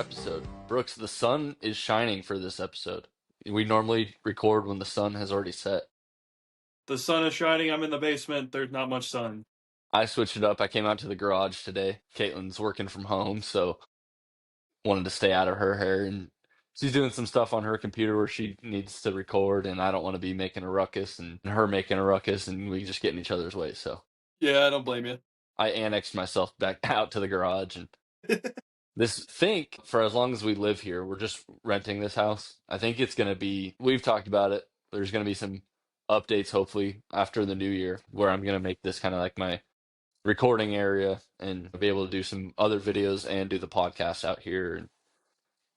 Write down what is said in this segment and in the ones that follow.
episode. Brooks, the sun is shining for this episode. We normally record when the sun has already set. The sun is shining. I'm in the basement. There's not much sun. I switched it up. I came out to the garage today. Caitlin's working from home, so wanted to stay out of her hair. And she's doing some stuff on her computer where she needs to record, and I don't want to be making a ruckus and her making a ruckus, and we just get in each other's way. So Yeah, I don't blame you. I annexed myself back out to the garage. And think for as long as we live here, we're just renting this house. I think it's going to be, we've talked about it. There's going to be some updates, hopefully, after the new year, where I'm going to make this kind of like my recording area and be able to do some other videos and do the podcast out here and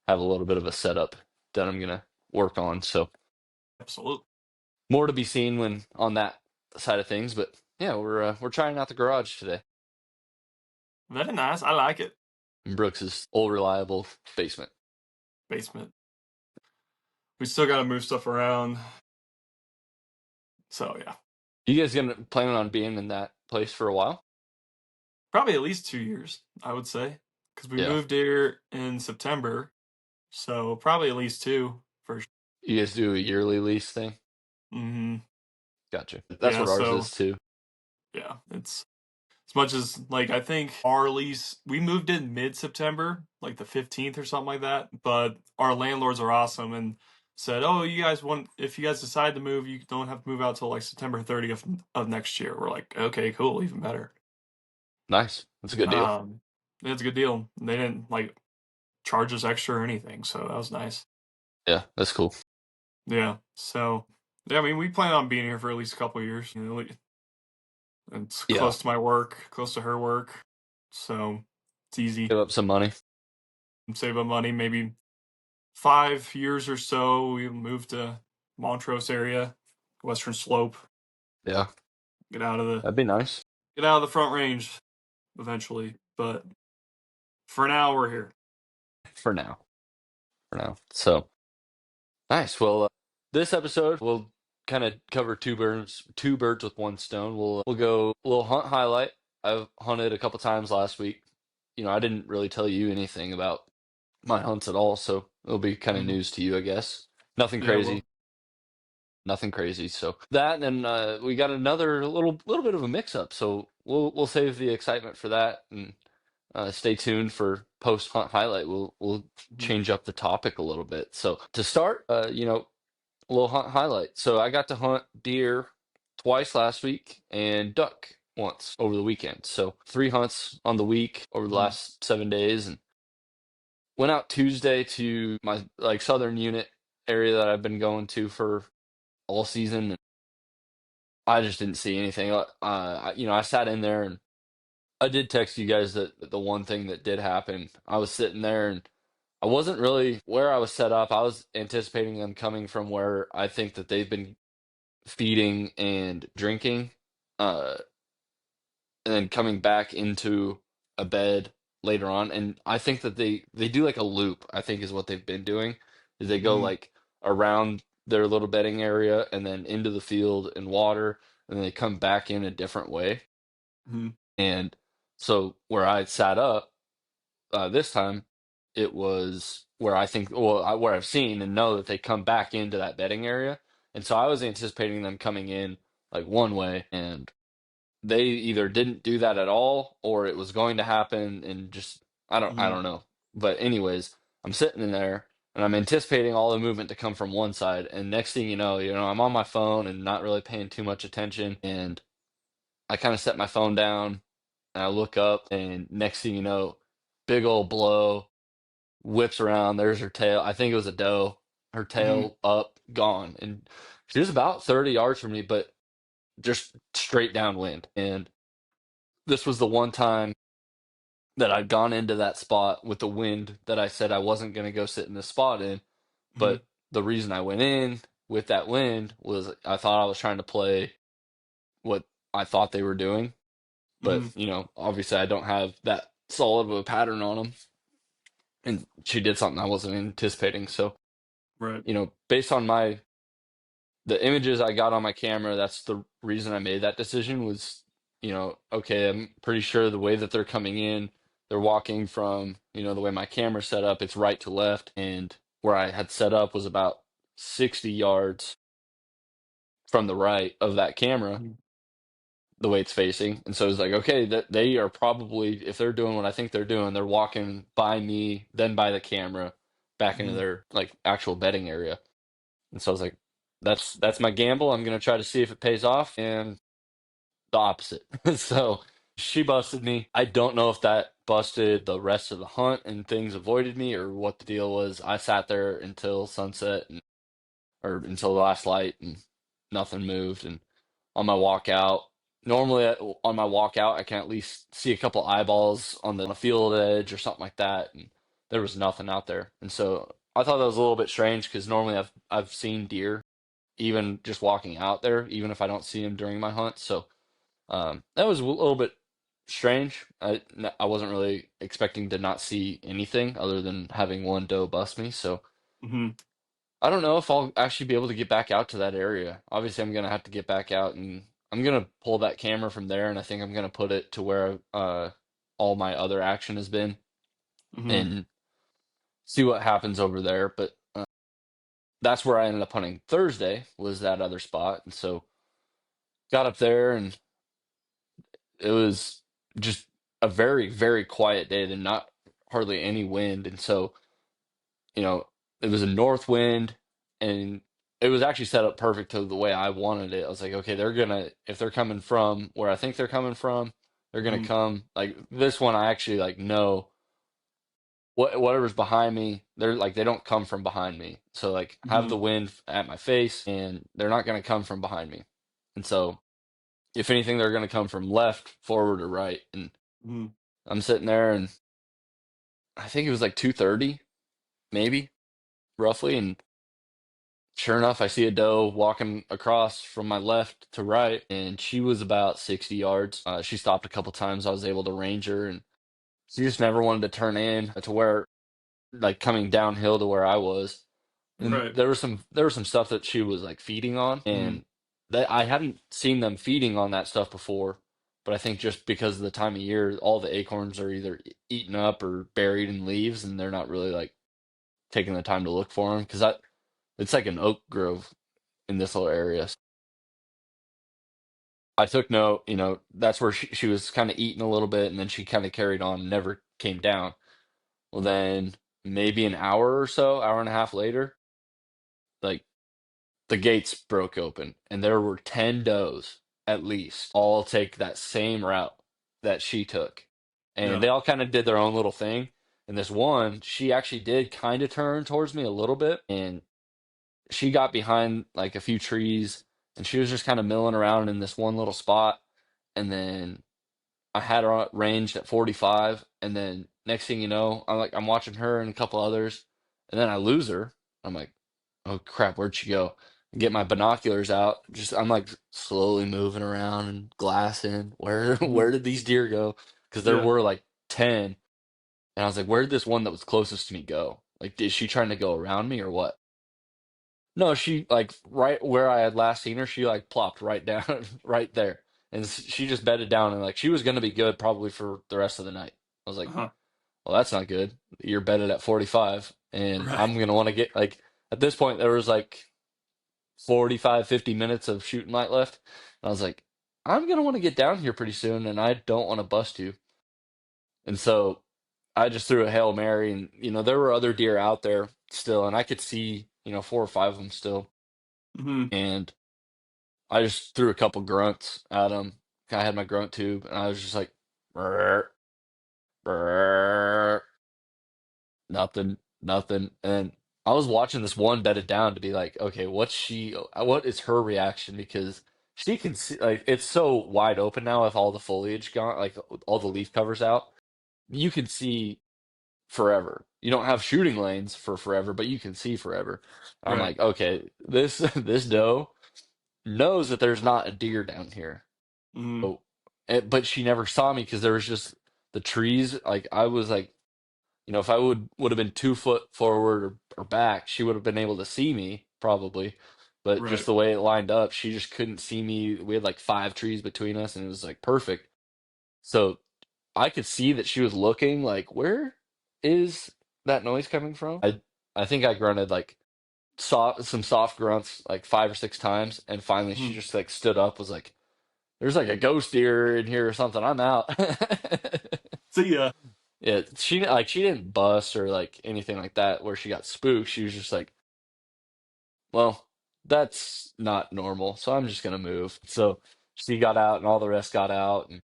have a little bit of a setup that I'm going to work on. So Absolutely. more to be seen when on that side of things. But yeah, we're trying out the garage today Very nice. I like it. in Brooks's old reliable basement. Basement. We still got to move stuff around. So yeah, You guys gonna planning on being in that place for a while? probably at least 2 years, I would say, because we Yeah. moved here in September. So probably at least 2 for sure. You guys do a yearly lease thing? Mm-hmm. Gotcha. That's Yeah, what ours so is too. yeah, it's as much as like I think our lease we moved in mid-September, like the 15th or something like that. But our landlords are awesome and said, "Oh, you guys want if you guys decide to move, you don't have to move out till like September 30th of next year." We're like, "Okay, cool, even better." Nice. That's a good deal. It's a good deal. They didn't like charge us extra or anything, so that was nice. Yeah, that's cool. Yeah. So yeah, I mean, we plan on being here for at least a couple of years. You know, it's Yeah. close to my work, close to her work, so it's easy. Give up some money. Save up money. Maybe 5 years or so, we move to Montrose area, Western Slope. Yeah, Get out of that'd be nice. the Front Range, eventually. But for now, we're here. For now. So nice. Well, this episode we'll kind of cover two birds with one stone. We'll go a little hunt highlight. I've hunted a couple times last week. I didn't really tell you anything about my hunts at all, so it'll be kind of Mhm. news to you, I guess. Nothing Yeah, crazy. well, Nothing crazy. So that, and we got another little bit of a mix up. So we'll save the excitement for that, and stay tuned for post hunt highlight. We'll change up the topic a little bit. So to start, a little hunt highlight. So I got to hunt deer twice last week and duck once over the weekend. So 3 hunts on the week over the last 7 days, and went out Tuesday to my like southern unit area that I've been going to for all season. I just didn't see anything. I sat in there and I did text you guys that the one thing that did happen. I was sitting there and I wasn't really where I was set up. I was anticipating them coming from where I think that they've been feeding and drinking, uh, and then coming back into a bed later on. And I think that they do like a loop, I think is what they've been doing, is they go mhm, like around their little bedding area and then into the field and water, and then they come back in a different way. mhm, And so where I sat up this time, it was where I think, where I've seen and know that they come back into that bedding area. And so I was anticipating them coming in like one way, and they either didn't do that at all or it was going to happen and just I mhm, don't know. But anyways, I'm sitting in there and I'm anticipating all the movement to come from one side, and next thing I'm on my phone and not really paying too much attention, and I kind of set my phone down and I look up, and next thing you know, big old blow, whips around, there's her tail. I think it was a doe, her mhm, tail up, gone. And she was about 30 yards from me, but just straight downwind. And this was the one time that I'd gone into that spot with the wind that I said I wasn't going to go sit in this spot in. mhm, But the reason I went in with that wind was I thought I was trying to play what I thought they were doing. But, mhm, obviously I don't have that solid of a pattern on them. And she did something I wasn't anticipating. So, right. based on the images I got on my camera, that's the reason I made that decision was, okay, I'm pretty sure the way that they're coming in, they're walking from, the way my camera's set up, it's right to left, and where I had set up was about 60 yards from the right of that camera, Mhm. the way it's facing. And so it's like, okay, that they are probably, if they're doing what I think they're doing, they're walking by me, then by the camera, back into Mhm. their like actual bedding area. And so I was like, that's my gamble. I'm gonna try to see if it pays off, and the opposite. So she busted me. I don't know if that busted the rest of the hunt and things avoided me or what the deal was. I sat there until sunset or until the last light, and nothing moved. And on my walk out, normally on my walk out, I can at least see a couple eyeballs on the field edge or something like that. And there was nothing out there. And so I thought that was a little bit strange because normally I've seen deer even just walking out there, even if I don't see them during my hunt. So that was a little bit strange. I wasn't really expecting to not see anything other than having one doe bust me. So Mhm. I don't know if I'll actually be able to get back out to that area. Obviously, I'm gonna have to get back out, and I'm gonna pull that camera from there, and I think I'm gonna put it to where all my other action has been, Mhm. and see what happens over there. But that's where I ended up hunting Thursday, was that other spot, and so got up there, and it was just a very, very quiet day, and not hardly any wind, and so you know, it was a north wind, and it was actually set up perfect to the way I wanted it. I was like, okay, if they're coming from where I think they're coming from, they're gonna Mhm. come like this one. I actually like know whatever's behind me. They're like they don't come from behind me. So like have the Mhm. wind at my face, and they're not gonna come from behind me. And so if anything, they're gonna come from left, forward, or right. And Mhm. I'm sitting there, and I think it was like 2:30, maybe roughly, and sure enough, I see a doe walking across from my left to right, and she was about 60 yards. She stopped a couple times. I was able to range her, and she just never wanted to turn in to where, like, coming downhill to where I was. And Right. there was some stuff that she was like feeding on, Mhm. and that I hadn't seen them feeding on that stuff before. But I think just because of the time of year, all the acorns are either eaten up or buried in leaves, and they're not really like taking the time to look for them because it's like an oak grove in this little area. I took note, that's where she was kind of eating a little bit, and then she kind of carried on and never came down. Well, then maybe an hour or so, hour and a half later, like the gates broke open, and there were 10 does at least, all take that same route that she took. And Yeah. they all kind of did their own little thing. And this one, she actually did kind of turn towards me a little bit, and she got behind like a few trees, and she was just kind of milling around in this one little spot. And then I had her ranged at 45, and then next thing you know, I'm watching her and a couple others, and then I lose her. I'm like, oh crap, where'd she go? Get my binoculars out. Just I'm like slowly moving around and glassing. Where Mhm. where did these deer go? Because there Yeah. were like 10, and I was like, where did this one that was closest to me go? Like, is she trying to go around me or what? No, she like right where I had last seen her, she like plopped right down right there. And she just bedded down, and like she was gonna be good probably for the rest of the night. I was like, Uh-huh. well, that's not good. You're bedded at 45, and Right. I'm gonna want to get like at this point there was like 45, 50 minutes of shooting light left. And I was like, I'm gonna want to get down here pretty soon, and I don't want to bust you. And so I just threw a Hail Mary, and there were other deer out there still, and I could see, four or five of them still. Mhm. And I just threw a couple grunts at him. I had my grunt tube, and I was just like, "Brrr, brrr," nothing, nothing. And I was watching this one bedded down to be like, okay, what is her reaction? Because she can see, like, it's so wide open now with all the foliage gone, like all the leaf covers out. You can see forever. You don't have shooting lanes for forever, but you can see forever. I'm Right. like, okay, this this doe knows that there's not a deer down here. Mhm. So, but she never saw me because there was just the trees. Like I was like, if I would have been 2 foot forward or back, she would have been able to see me probably. But just Right. the way it lined up, she just couldn't see me. We had like five trees between us, and it was like perfect. So I could see that she was looking like, where is that noise coming from? I think I grunted like some soft grunts like 5 or 6 times, and finally she Mhm. just like stood up, was like, "There's like a ghost deer in here or something. I'm out." See ya. Yeah, she didn't bust or like anything like that where she got spooked. She was just like, well, that's not normal, so I'm just gonna move. So she got out and all the rest got out. And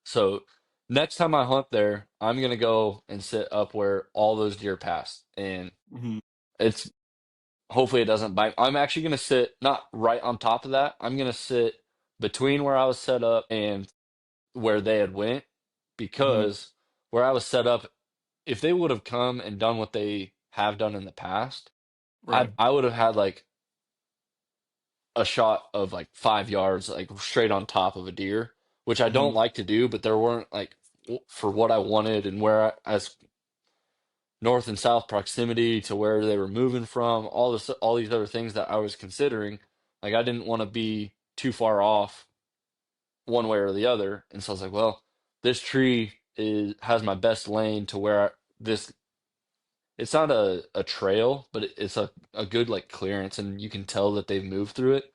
so next time I hunt there, I'm gonna go and sit up where all those deer pass. And Mhm. it's hopefully it doesn't bite. I'm actually gonna sit not right on top of that. I'm gonna sit between where I was set up and where they had went, Mhm. because where I was set up, if they would have come and done what they have done in the past, Right. I would have had like a shot of like 5 yards, like straight on top of a deer, which I don't Mhm. like to do, but there weren't like for what I wanted and where as north and south proximity to where they were moving from, all these other things that I was considering, like I didn't want to be too far off one way or the other. And so I was like, well, this tree is has my best lane to where this it's not a trail, but it's a good like clearance, and you can tell that they've moved through it.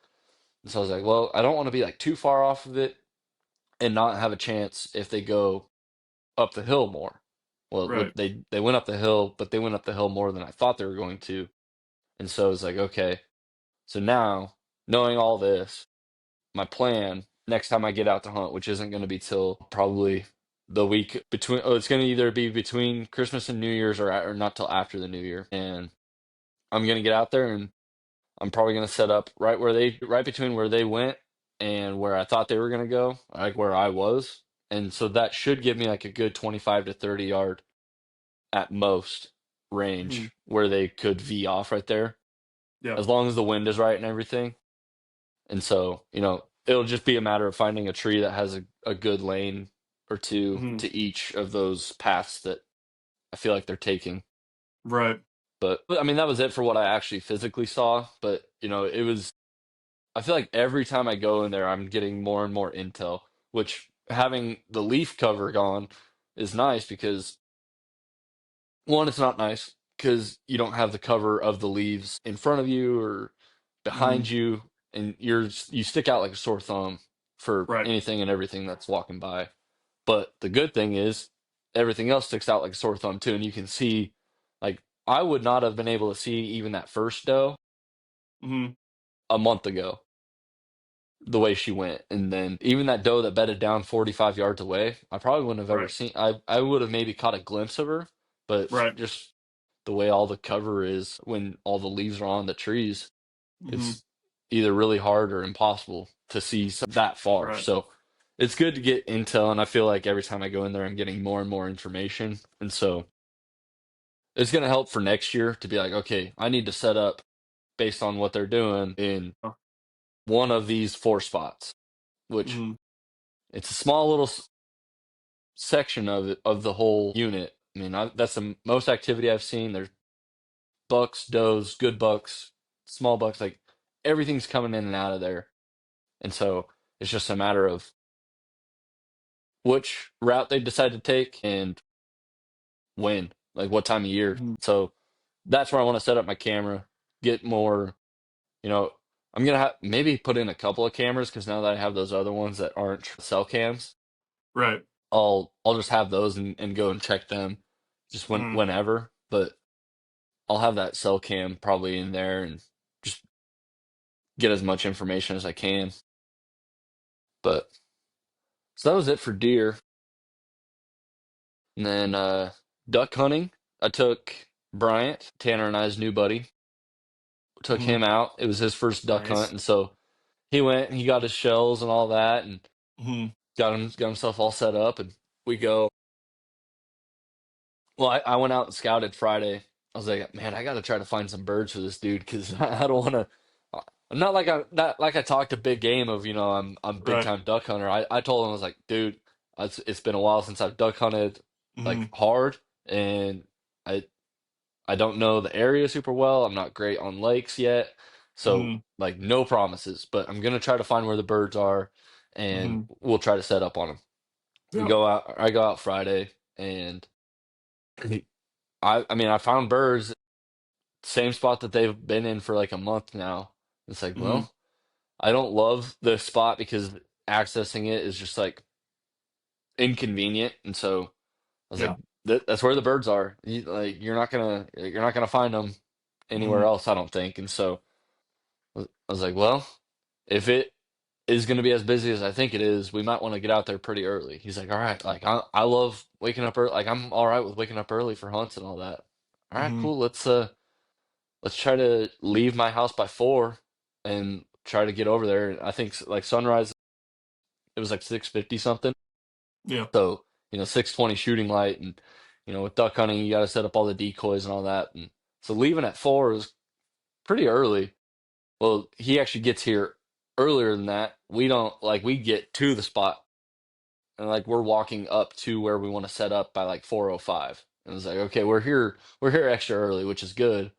And so I was like, well, I don't want to be like too far off of it and not have a chance if they go up the hill more. Well, Right. they went up the hill, but they went up the hill more than I thought they were going to. And so it's like, okay, so now knowing all this, my plan next time I get out to hunt, which isn't going to be till probably the week between, oh, it's going to either be between Christmas and New Year's, or not till after the New Year. And I'm going to get out there, and I'm probably going to set up right between where they went and where I thought they were going to go, like where I was. And so that should give me like a good 25 to 30 yard at most Mhm. range where they could V off right there, Yeah. as long as the wind is right and everything. And so, it'll just be a matter of finding a tree that has a good lane or two Mhm. to each of those paths that I feel like they're taking. Right. But I mean, that was it for what I actually physically saw. But, it was, I feel like every time I go in there, I'm getting more and more intel, which having the leaf cover gone is nice because one, it's not nice because you don't have the cover of the leaves in front of you or Mhm. behind you, and you stick out like a sore thumb for Right. anything and everything that's walking by. But the good thing is everything else sticks out like a sore thumb too, and you can see, like, I would not have been able to see even that first doe Mhm. a month ago the way she went. And then even that doe that bedded down 45 yards away, I probably wouldn't have ever Right. seen. I would have maybe caught a glimpse of her, but Right. just the way all the cover is when all the leaves are on the trees, Mhm. it's either really hard or impossible to see that far. Right. So it's good to get intel, and I feel like every time I go in there, I'm getting more and more information. And so it's going to help for next year to be like, okay, I need to set up based on what they're doing in Oh. one of these four spots, which Mhm. it's a small little section of the whole unit. I mean, that's the most activity I've seen. There's bucks, does, good bucks, small bucks, like everything's coming in and out of there. And so it's just a matter of which route they decide to take and when, like what time of year. Mhm. So that's where I want to set up my camera, get more, you know, I'm gonna have maybe put in a couple of cameras because now that I have those other ones that aren't cell cams, Right. I'll just have those and go and check them just Mhm. whenever. But I'll have that cell cam probably in there and just get as much information as I can. But so that was it for deer. And then duck hunting, I took Bryant, Tanner and I's new buddy, took Mhm. him out. It was his first duck hunt, Nice. and so he went and he got his shells and all that, and Mhm. got himself all set up, and we go. Well, I went out and scouted Friday. I was like, man, I got to try to find some birds for this dude because I don't want to. I'm not like I talked a big game of, I'm big Right. time duck hunter. I told him, I was like, dude, it's been a while since I've duck hunted like Mhm. hard, and I I don't know the area super well. I'm not great on lakes yet, so Mhm. like no promises. But I'm gonna try to find where the birds are, and Mhm. we'll try to set up on them. We Yeah. go out. I go out Friday, and I mean, I found birds same spot that they've been in for like a month now. It's like, Hmm. well, I don't love the spot because accessing it is just like inconvenient, and so I was Yeah. like, that's where the birds are. You're not gonna find them anywhere Hmm. else, I don't think. And so I was like, well, if it is going to be as busy as I think it is, we might want to get out there pretty early. He's like, all right, like I love waking up early. Like I'm all right with waking up early for hunts and all that. All right, Hmm. cool. Let's try to leave my house by 4 and try to get over there. And I think like sunrise, it was like 6:50 something. Yeah. So, 6:20 shooting light, and with duck hunting, you got to set up all the decoys and all that. And so leaving at 4 is pretty early. Well, he actually gets here earlier than that. We don't like we get to the spot and like we're walking up to where we want to set up by like 4:05. And it's like, okay, we're here extra early, which is good.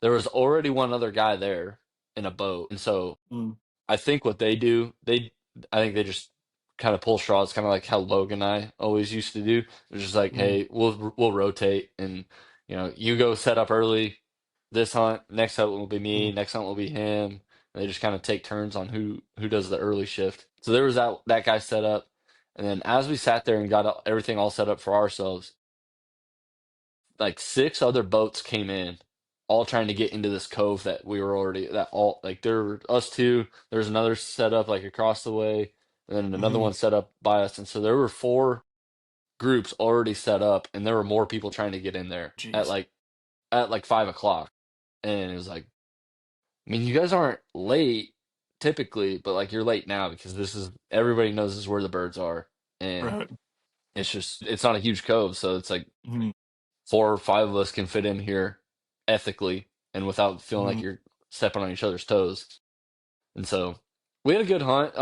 There was already one other guy there in a boat. And so Mm. I think what they do, I think they just kind of pull straws, kind of like how Logan and I always used to do. It's just like, Mm. hey, we'll rotate, and you go set up early this hunt, next hunt will be me, Mm. next hunt will be him. And they just kind of take turns on who does the early shift. So there was that guy set up, and then as we sat there and got everything all set up for ourselves, like 6 other boats came in, all trying to get into this cove that we were already that all like there were us two. There's another set up like across the way, and then another Hmm. one set up by us, and so there were 4 groups already set up, and there were more people trying to get in there Jeez. at like 5 o'clock, and it was like, I mean, you guys aren't late typically, but like you're late now because this is everybody knows this is where the birds are, and Right. it's not a huge cove, so it's like Hmm. 4 or 5 of us can fit in here ethically and without feeling like Hmm. you're stepping on each other's toes. And so we had a good hunt.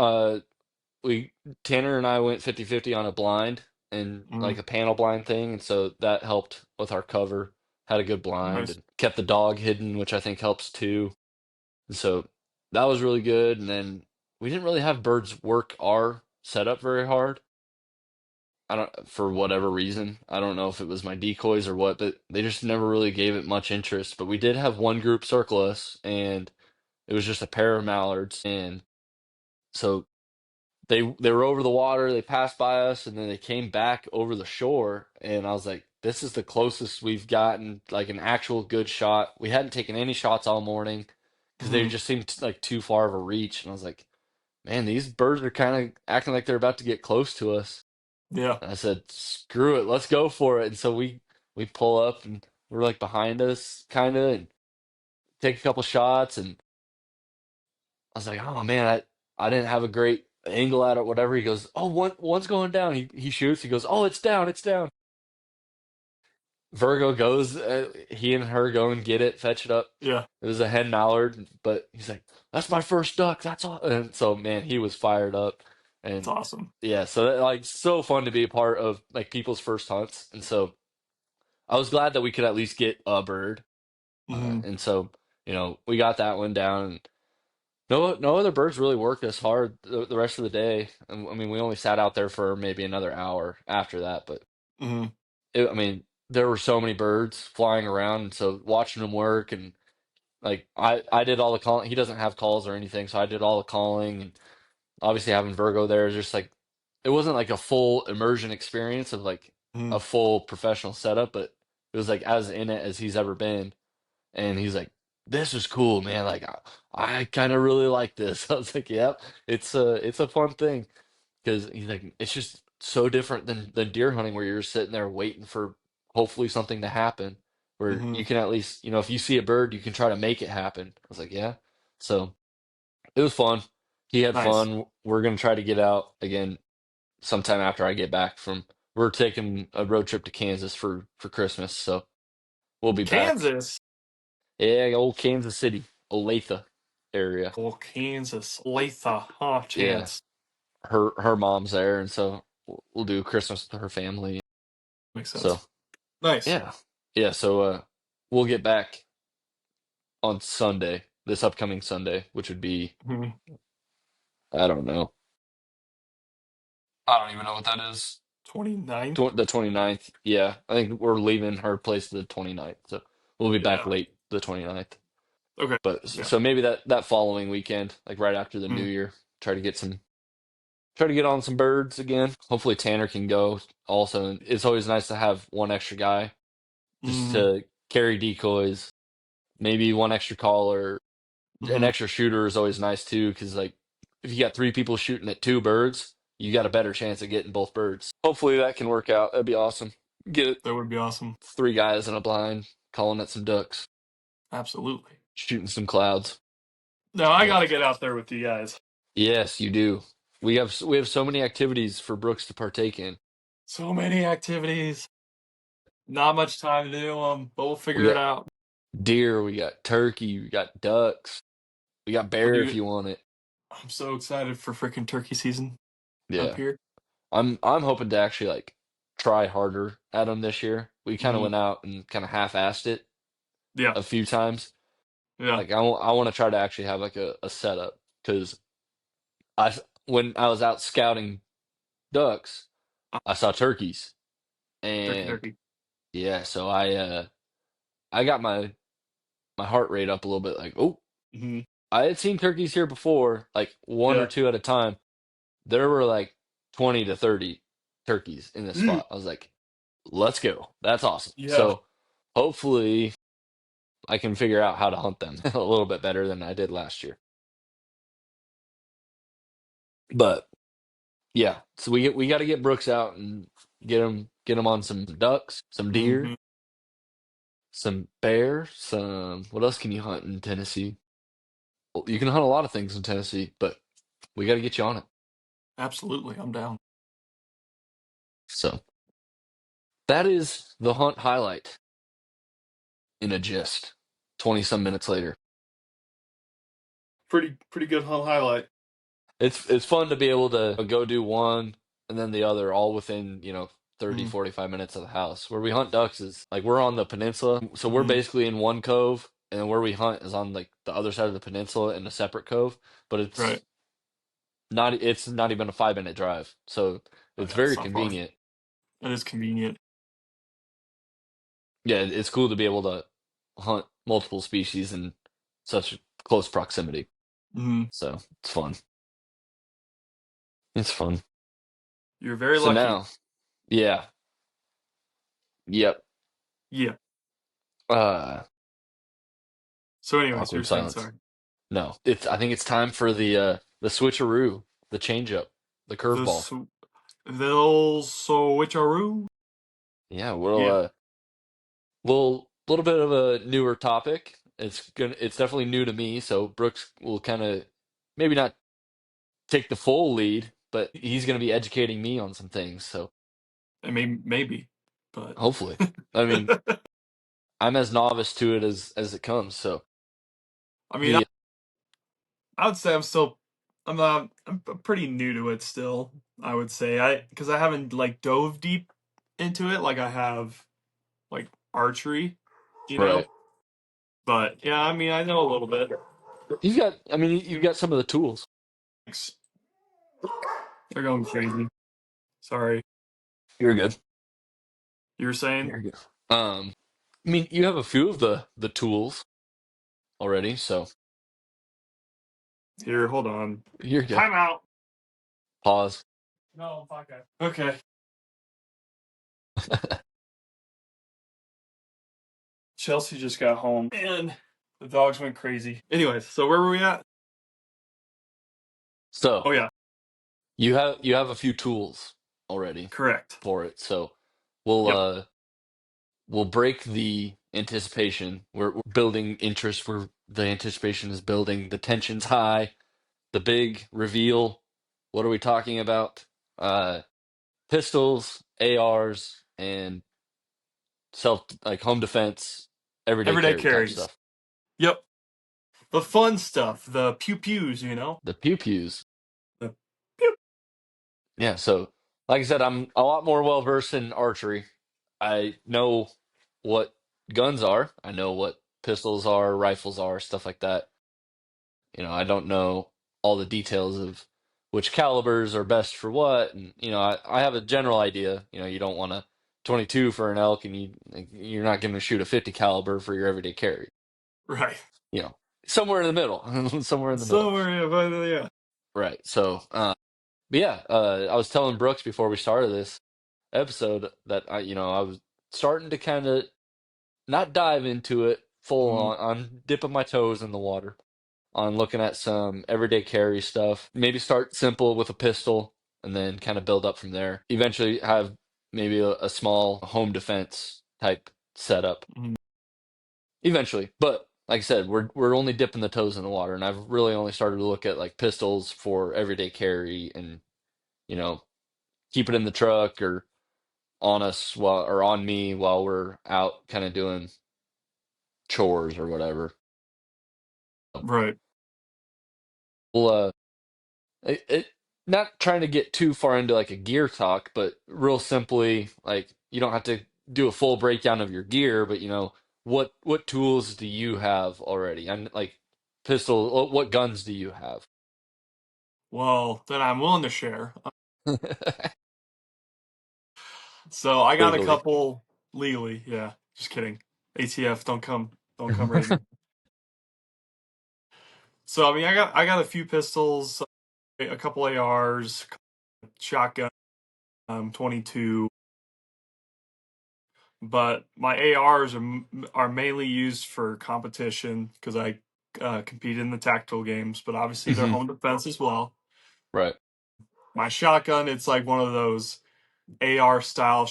We Tanner and I went 50-50 on a blind and Hmm. like a panel blind thing, and so that helped with our cover. Had a good blind Nice. and kept the dog hidden, which I think helps too. And so that was really good. And then we didn't really have birds work our setup very hard. I don't for whatever reason. I don't know if it was my decoys or what, but they just never really gave it much interest. But we did have one group circle us, and it was just a pair of mallards. And so they were over the water, they passed by us, and then they came back over the shore. And I was like, this is the closest we've gotten, like an actual good shot. We hadn't taken any shots all morning because they Hmm. just seemed like too far of a reach. And I was like, man, these birds are kind of acting like they're about to get close to us. Yeah. I said, "Screw it, let's go for it." And so we pull up and we're like behind us, kind of, and take a couple shots. And I was like, "Oh man, I didn't have a great angle at it, whatever." He goes, "Oh, one's going down." He shoots. He goes, "Oh, it's down, it's down." Virgo goes, he and her go and get it, fetch it up. Yeah. It was a hen mallard, but he's like, "That's my first duck. That's all." And so, man, he was fired up. It's And awesome. yeah, so that, like so fun to be a part of like people's first hunts. And so I was glad that we could at least get a bird, Hmm. and so we got that one down. And no other birds really worked us hard the rest of the day. And, I mean, we only sat out there for maybe another hour after that, but Hmm. I mean, there were so many birds flying around, and so watching them work and like I did all the calling. He doesn't have calls or anything, so I did all the calling. And obviously having Virgo there is just like it wasn't like a full immersion experience of like Hmm. a full professional setup, but it was like as in it as he's ever been. And he's like, "This is cool, man. Like, I kind of really like this." I was like, "Yep, it's a fun thing." Because he's like, it's just so different than deer hunting, where you're sitting there waiting for hopefully something to happen. Where Hmm. you can at least, if you see a bird, you can try to make it happen. I was like, "Yeah." So it was fun. He had Nice. fun. We're gonna try to get out again sometime after I get back from. We're taking a road trip to Kansas for Christmas, so we'll be back. Kansas. Yeah, old Kansas City, Olathe area. Oh, Kansas. Latha. Huh, Yeah, chance. her mom's there, and so we'll do Christmas with her family. Makes So sense. Nice. yeah, yeah. So we'll get back on Sunday, this upcoming Sunday, which would be Hmm. I don't know. I don't even know what that is. 29th. The 29th. Yeah, I think we're leaving her place the 29th, so we'll be back Yeah. late the 29th. Okay. But Yeah. so maybe that following weekend, like right after the new Mm. year, try to get some try to get on some birds again. Hopefully Tanner can go also. And it's always nice to have one extra guy just Mm. to carry decoys, maybe one extra caller. An Hmm. extra shooter is always nice too, because like if you got three people shooting at two birds, you got a better chance of getting both birds. Hopefully that can work out. That'd be awesome. Get That would be awesome. three guys in a blind, calling at some ducks, Absolutely. shooting some clouds. No, I But gotta get out there with you guys. yes, you do. We have so many activities for Brooks to partake in. So many activities. Not much time to do them, but we'll We figure it got out. deer, we got turkey, we got ducks, we got Oh, bear if dude, you want it. I'm so excited for freaking turkey season up Yeah, here. I'm hoping to actually like try harder at them this year. We kind of Hmm. went out and kind of half-assed it Yeah. a few times. Yeah. Like I want to try to actually have like a setup because I when I was out scouting ducks, I saw turkeys Turkey, and turkey. yeah, so I got my heart rate up a little bit. Like, oh, Hmm. I had seen turkeys here before, like one or Yeah. two at a time. There were like 20 to 30 turkeys in this Mm. spot. I was like, let's go. That's awesome. Yeah. So hopefully I can figure out how to hunt them a little bit better than I did last year. But yeah, so we got to get Brooks out and get him on some ducks, some deer, Hmm. some bear, some what else can you hunt in Tennessee? Well, you can hunt a lot of things in Tennessee, but we got to get you on it. Absolutely. I'm down. So that is the hunt highlight in a gist. 20 some minutes later. Pretty good hunt highlight. It's fun to be able to go do one and then the other all within, 30, Hmm. 45 minutes of the house. Where we hunt ducks is like we're on the peninsula, so we're Hmm. basically in one cove, and then where we hunt is on like the other side of the peninsula in a separate cove, but Right. it's not even a 5 minute drive. So Oh, it's yeah, it's very not far. convenient. That is convenient. Yeah, it's cool to be able to hunt multiple species in such close proximity. Hmm. So it's fun. It's fun. You're very So lucky. now, yeah, yep. Yeah. Uh, So, anyways, you're Awkward saying silence. sorry. No, I think it's time for the switcheroo, the changeup, the The curveball. they'll switcheroo. Yeah, we'll Yeah. little bit of a newer topic. It's definitely new to me, so Brooks will kind of maybe not take the full lead, but he's gonna be educating me on some things. So I mean, maybe, but hopefully, I mean, I'm as novice to it as it comes. So I mean, the I would say I'm pretty new to it still. I would say because I haven't like dove deep into it like I have like archery, you know. right, But yeah, I mean, I know a little bit. I mean, you've got some of the tools. Thanks. They're going crazy. Sorry. You're good. You were saying? You're good. I mean, you have a few of the tools already, so Here, hold on. you're good. Time out. Pause. No, podcast. Okay. Chelsea just got home and the dogs went crazy. Anyways, so where were we at? So Oh yeah, you have a few tools already correct. for it. So we'll Yep. uh we'll break the anticipation. We're building interest. The anticipation is building. The tension's high. The big reveal. What are we talking about? Uh, Pistols, ARs, and self like home defense, everyday Everyday carry type carries. stuff. Yep. The fun stuff, the pew pews, you know? The pew pews. The pew. Yeah, so like I said, I'm a lot more well versed in archery. I know what guns are. I know what pistols are, rifles are, stuff like that. I don't know all the details of which calibers are best for what, and I have a general idea. You don't want a 22 for an elk, and you're not going to shoot a 50 caliber for your everyday carry. Right. You know, somewhere in the middle, somewhere in the middle. Somewhere, yeah, but, yeah. Right. So, but yeah, I was telling Brooks before we started this episode that I was starting to kind of not dive into it full Mhm. on dipping my toes in the water on looking at some everyday carry stuff. Maybe start simple with a pistol and then kind of build up from there. Eventually have maybe a small home defense type setup Mhm. eventually. But like I said, we're only dipping the toes in the water, and I've really only started to look at like pistols for everyday carry and you know keep it in the truck or on us while or on me while we're out kind of doing chores or whatever. Right. We'll not trying to get too far into like a gear talk, but real simply, like you don't have to do a full breakdown of your gear, but what tools do you have already? And like pistol, what guns do you have? Well, then I'm willing to share. So I got a Legally. couple legally. Yeah, just kidding. ATF, don't come raid me. So I mean, I got a few pistols, a couple ARs, shotgun, 22, but my ARs are mainly used for competition because I compete in the tactical games, but obviously they're Hmm. home defense as well. Right. My shotgun, it's like one of those AR style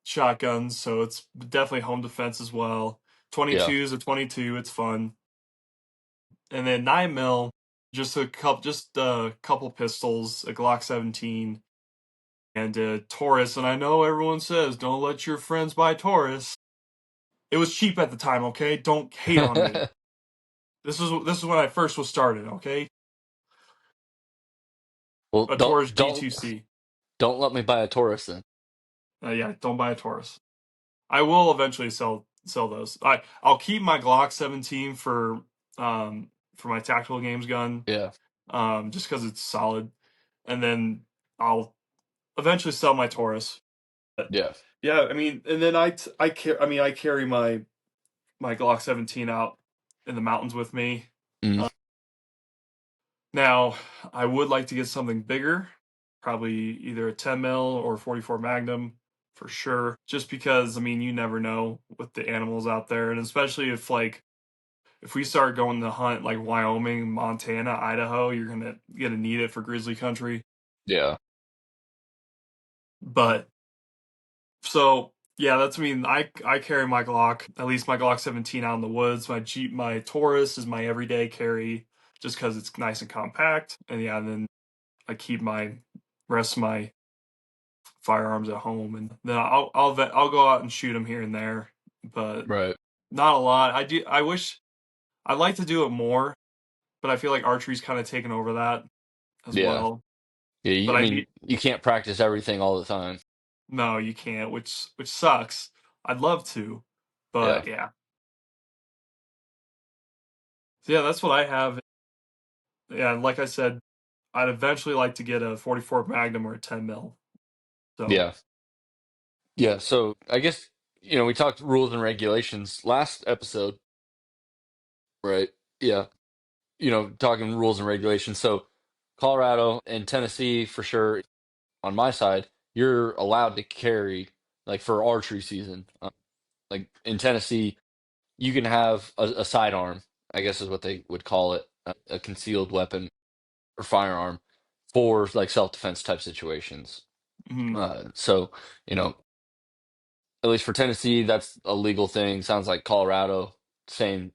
shotguns, so it's definitely home defense as well. Yeah. 22 is a 22, it's fun. And then 9 mil, just a couple pistols, a Glock 17 and a Taurus. And I know everyone says don't let your friends buy Taurus. It was cheap at the time, okay? Don't hate on me. This is when I first was started, okay? Well, A Taurus G2C. don't let me buy a Taurus then. Yeah, don't buy a Taurus. I will eventually sell those. I'll keep my Glock 17 for my tactical games gun, Yeah. just because it's solid, and then I'll eventually sell my Taurus. But Yeah. yeah, I mean, and then I carry my Glock 17 out in the mountains with me. Mm. Uh, Now, I would like to get something bigger, probably either a 10 mil or 44 Magnum for sure. Just because, I mean, you never know with the animals out there, and especially if we start going to hunt like Wyoming, Montana, Idaho, you're gonna need it for grizzly country. Yeah. But so yeah, that's I mean, I carry my Glock, at least my Glock 17 out in the woods. My Taurus is my everyday carry just because it's nice and compact. And yeah, and then I keep my rest of my firearms at home, and then I'll go out and shoot them here and there, but Right. not a lot. I wish I'd like to do it more, but I feel like archery's kind of taken over that as Yeah. well. Yeah. But I I mean, need you can't practice everything all the time. no, you can't, which sucks. I'd love to, Yeah. but yeah. So yeah, that's what I have. Yeah, and like I said, I'd eventually like to get a 44 Magnum or a 10 mil. So, Yeah. Yeah. So I guess, we talked rules and regulations last episode, right? Yeah. Talking rules and regulations. So Colorado and Tennessee for sure on my side, you're allowed to carry like for archery season. Like in Tennessee, you can have a sidearm, I guess is what they would call it, a concealed weapon or firearm for like self-defense type situations. mhm, So, you know, at least for Tennessee, that's a legal thing. Sounds like Colorado, same.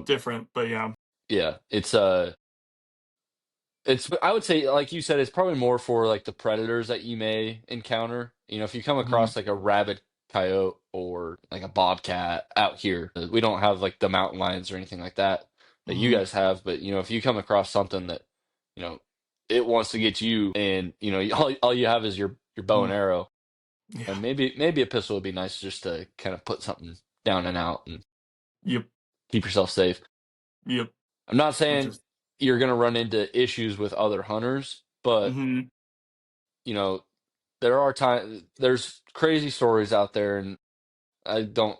different, but yeah. Yeah, it's I would say, like you said, it's probably more for like the predators that you may encounter. If you come Mhm, across like a rabid coyote or like a bobcat out here, we don't have like the mountain lions or anything like that you mhm, guys have. But if you come across something that you know it wants to get you, and all you have is your bow and mhm. arrow, Yeah. and maybe a pistol would be nice just to kind of put something down and out and Yep. keep yourself safe. Yep. I'm not Which saying is. you're going to run into issues with other hunters, but Hmm. you know, there's crazy stories out there, and I don't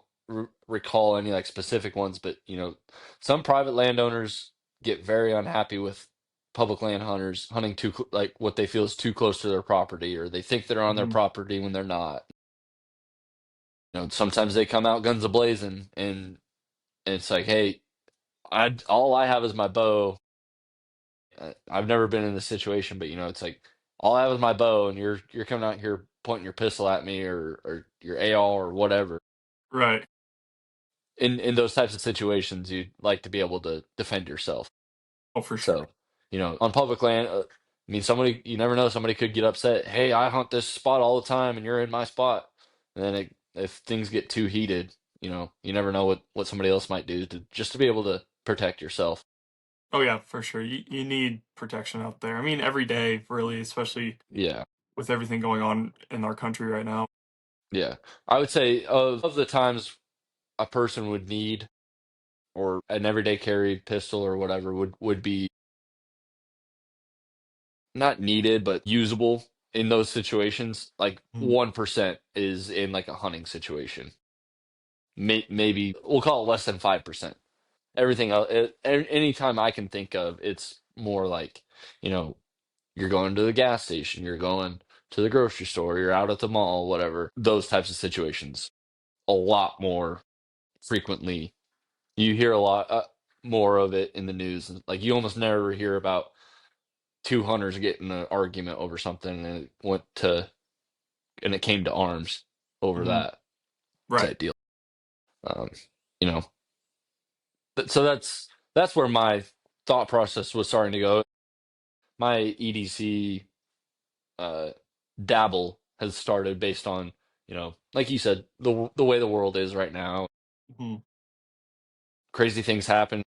recall any like specific ones, but some private landowners get very unhappy with public land hunters hunting like what they feel is too close to their property, or they think they're on their Hmm. property when they're not. Sometimes they come out guns a-blazing, and it's like, hey, all I have is my bow. I've never been in this situation, but it's like all I have is my bow, and you're coming out here pointing your pistol at me, or your AR or whatever. Right. In those types of situations, you'd like to be able to defend yourself. Oh, for sure. So, on public land, I mean, somebody you never know, somebody could get upset. Hey, I hunt this spot all the time, and you're in my spot. And then if things get too heated, you never know what somebody else might do to be able to protect yourself. Oh yeah, for sure. You need protection out there. I mean, every day, really, especially Yeah, with everything going on in our country right now. yeah. I would say of the times a person would need, or an everyday carry pistol or whatever would be not needed but usable in those situations, like Mhm. 1% is in like a hunting situation. Maybe we'll call it less than 5%. Everything else, anytime I can think of, it's more like, you know, you're going to the gas station, you're going to the grocery store, you're out at the mall, whatever. Those types of situations, a lot more frequently. You hear a lot more of it in the news. Like you almost never hear about two hunters getting an argument over something, and it came to arms over Mhm. that Right. type deal. Um, you know, so that's where my thought process was starting to go. My EDC uh, dabble has started based on, like you said, the way the world is right now. Mhm. Crazy things happen.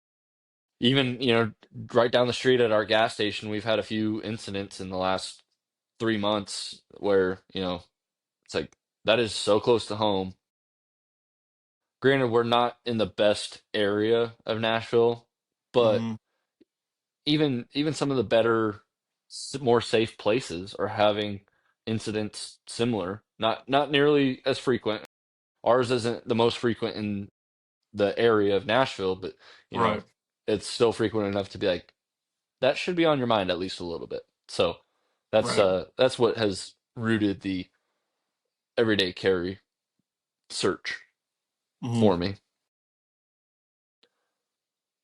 Even, right down the street at our gas station, we've had a few incidents in the last 3 months where, it's like that is so close to home. Granted, we're not in the best area of Nashville, but Mhm. even some of the better, more safe places are having incidents similar. Not nearly as frequent. Ours isn't the most frequent in the area of Nashville, but Right. it's still frequent enough to be like that should be on your mind at least a little bit. So Right. that's what has rooted the everyday carry search Mhm. for me.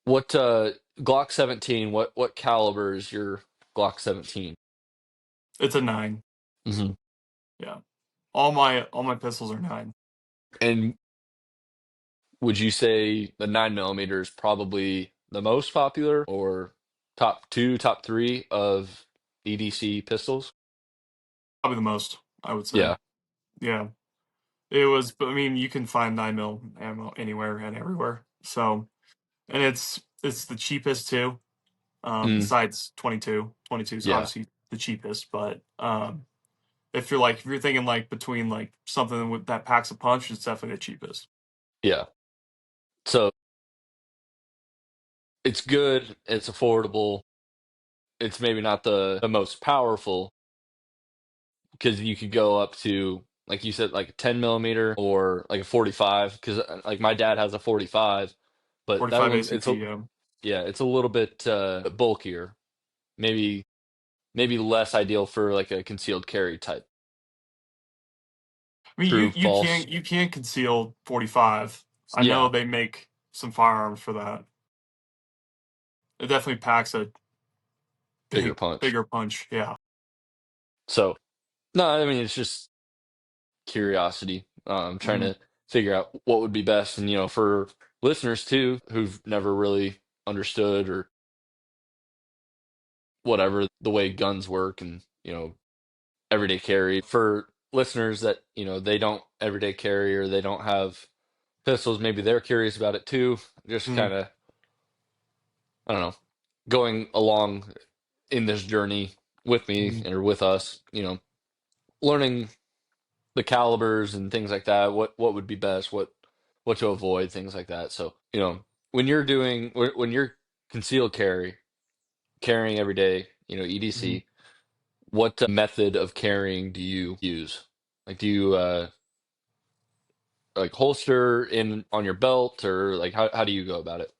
What Glock 17, what caliber is your Glock 17? It's a 9. Hmm. Yeah. All my pistols are 9. And would you say the 9mm is probably the most popular, or top two, top three of EDC pistols? Probably the most, I would say. Yeah. Yeah. It was, but I mean, you can find 9 mil ammo anywhere and everywhere. So, and it's the cheapest too. Mm, Besides 22. 22 is yeah. obviously the cheapest, but if you're thinking like between like something with that packs a punch, it's definitely the cheapest. Yeah. So it's good, it's affordable, it's maybe not the most powerful, because you could go up to, like you said, like a 10mm or like a 45, because like my dad has a 45, but that 45 one, ACP. yeah, it's a little bit bulkier, maybe less ideal for like a concealed carry type. I mean, True, false. you can conceal 45. I know Yeah, they make some firearms for that. It definitely packs a bigger punch. bigger punch. Yeah. So no, I mean it's just curiosity. Trying Hmm. to figure out what would be best, and for listeners too who've never really understood or whatever the way guns work, and everyday carry. For listeners that they don't everyday carry, or they don't have pistols, maybe they're curious about it too. Just Hmm. kind of, I don't know, going along in this journey with me Hmm. or with us, learning the calibers and things like that, what would be best, what to avoid, things like that. So, when you're concealed carry, carrying every day, Mhm. EDC, what method of carrying do you use? Like, do you like holster in on your belt, or like how do you go about it?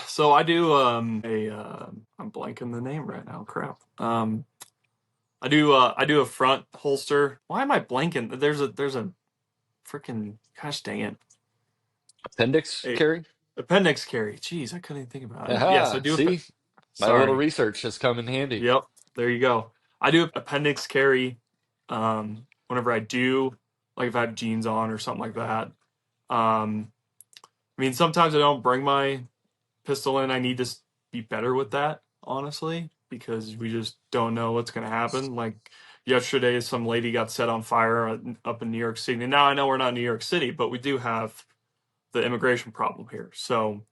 So I do I'm blanking the name right now. Crap. I do a front holster. Why am I blanking? There's a freaking gosh dang it. Appendix A carry? appendix carry. Jeez, I couldn't even think about it. Yes, I Aha, do. see, my little Sorry. research has come in handy. Yep. There you go. I do appendix carry. Whenever I do, like if I have jeans on or something like that. I mean, sometimes I don't bring my pistol in. I need to be better with that, honestly, because we just don't know what's going to happen. Like yesterday, some lady got set on fire up in New York City. Now I know we're not in New York City, but we do have the immigration problem here. So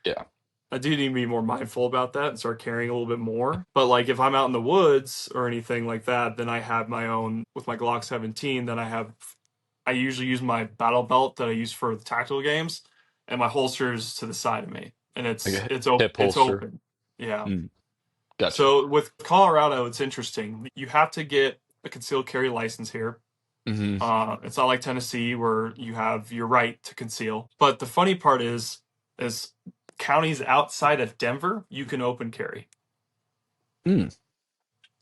Yeah. I do need to be more mindful about that and start carrying a little bit more. But like if I'm out in the woods or anything like that, then I have my own with my Glock 17. Then I usually use my battle belt that I use for the tactical games, and my holster is to the side of me, and Like a hip it's holster. open. Yeah. Mm, gotcha. So with Colorado, it's interesting. You have to get a concealed carry license here. Hmm. It's not like Tennessee where you have your right to conceal. But the funny part is counties outside of Denver, you can open carry Mm,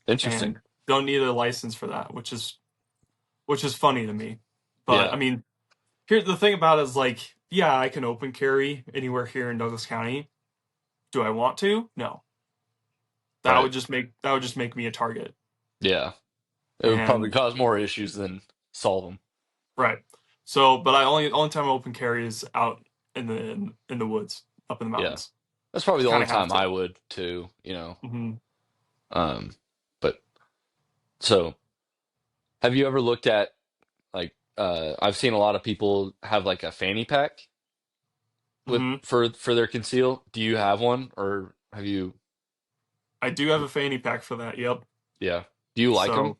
interesting. and don't need a license for that, which is funny to me. But I Yeah. mean, here's the thing about it is like, yeah, I can open carry anywhere here in Douglas County. Do I want to? No. Right. That would just make me a target. Yeah. It would probably And cause more issues than solve them. right. So, but I only time I open carry is out in the woods, up in the Yeah. mountains. That's probably Just the kind only of have time to. I would too. Hmm. Um, but so have you ever looked at like I've seen a lot of people have like a fanny pack with Hmm. for their conceal. Do you have one, or have you? I do have a fanny pack for that. Yep. Yeah. Do you like them?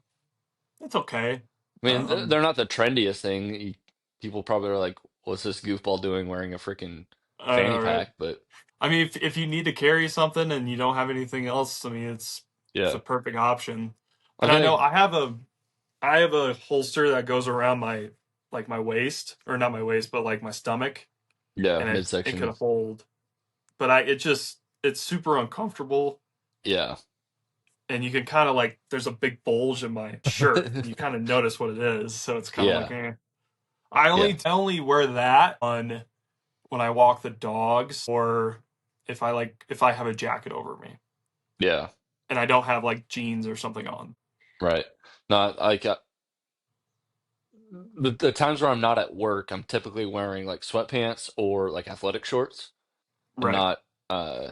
So it's okay. I mean, Um, they're not the trendiest thing. People probably are like, "What's this goofball doing wearing a freaking fanny right. pack?" But I mean, if you need to carry something and you don't have anything else, I mean, it's a yeah, perfect option. I And I feel know like I have a holster that goes around my like my waist or not my waist, but like my stomach, yeah, and it could midsection. hold. But it's super uncomfortable, Yeah. and you can kind of like there's a big bulge in my shirt, and you kind of notice what it is. So it's kind of like, Yeah. eh. Yeah. I only wear that on when I walk the dogs or if I have a jacket over me Yeah. and I don't have like jeans or something on. Right. Not like the times where I'm not at work, I'm typically wearing like sweatpants or like athletic shorts. I'm Right. not uh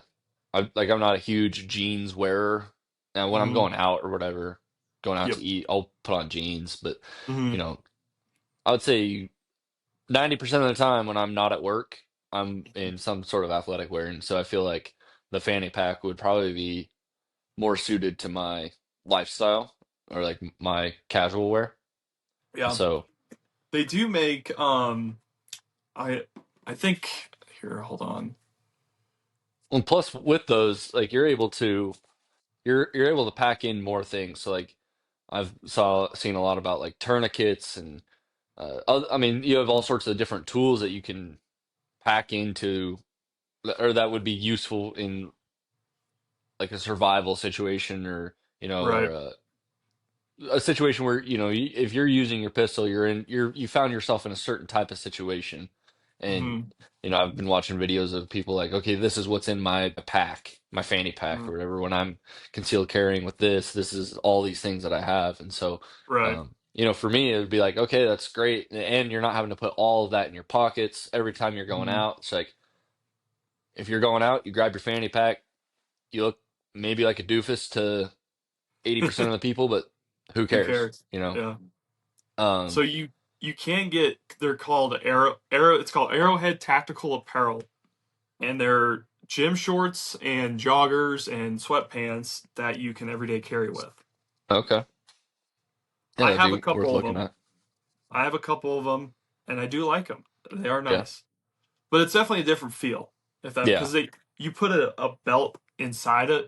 I'm not a huge jeans wearer. Now when I'm Hmm. going out or whatever, going out to Yep. eat, I'll put on jeans, but you Hmm. know, I would say 90% of the time when I'm not at work, I'm in some sort of athletic wear, and so I feel like the fanny pack would probably be more suited to my lifestyle or like my casual wear. Yeah. So, They do make I I think here, hold on. and plus with those, like you're able to pack in more things. So like I've seen a lot about like tourniquets and I mean you have all sorts of different tools that you can pack into or that would be useful in like a survival situation or or Right. a situation where if you're using your pistol you found yourself in a certain type of situation and Hmm. I've been watching videos of people like, okay, this is what's in my pack, my fanny pack or Hmm. whatever, when I'm concealed carrying with this is all these things that I have. And so Right. for me it would be like, okay, that's great, and you're not having to put all of that in your pockets every time you're going Hmm. out. It's like if you're going out, you grab your fanny pack, you look maybe like a doofus to 80% of the people, but who Who cares, cares? Yeah. So Um, you can get they're called arrow it's called Arrowhead Tactical Apparel, and they're gym shorts and joggers and sweatpants that you can everyday carry with. okay. Yeah, I that'd have a be worth couple of looking them. at. I have a couple of them, and I do like them. They are Yeah. nice, but it's definitely a different feel if that Yeah. because they you put a belt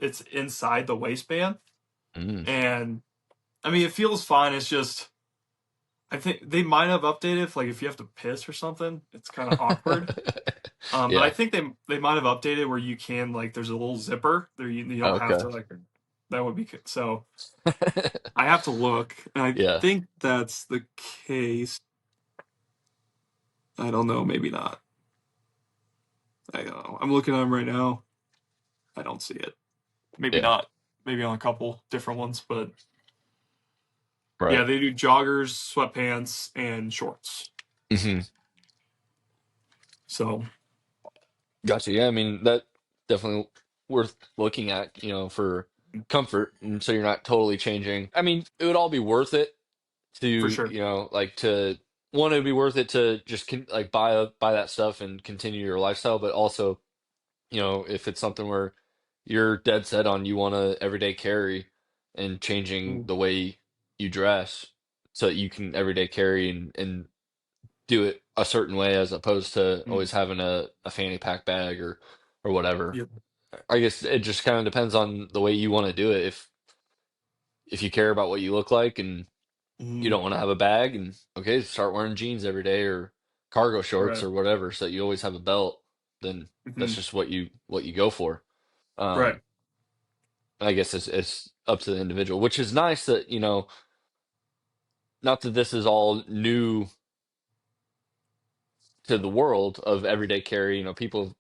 it's inside the waistband, Mm. and I mean it feels fine. It's just I think they might have updated like if you have to piss or something, it's kind of awkward. But I Yeah. think they might have updated where you can like there's a little zipper there you don't have Okay. to like that would be so I have to look and I Yeah. think that's the case. I don't know, maybe not. I don't know. I'm looking at them right now. I don't see it. Maybe Yeah. not. Maybe on a couple different ones, but yeah, Right. they do joggers, sweatpants, and shorts. Hmm. So Gotcha. Yeah. I mean, that definitely worth looking at, for comfort. And so you're not totally changing. I mean, it would all be worth it to, for sure. like to one, it would be worth it to just like buy that stuff and continue your lifestyle, but also, if it's something where you're dead set on you want to everyday carry and changing Mm, the way you dress so that you can everyday carry and do it a certain way as opposed to mm, always having a fanny pack bag or whatever. yep. I guess it just kind of depends on the way you want to do it. If you care about what you look like and you Mm, don't want to have a bag, and okay, start wearing jeans every day or cargo shorts right. or whatever so that you always have a belt, then that's Hmm. just what you go for. Right. Um, I guess it's up to the individual, which is nice that, not that this is all new to the world of everyday carry. People have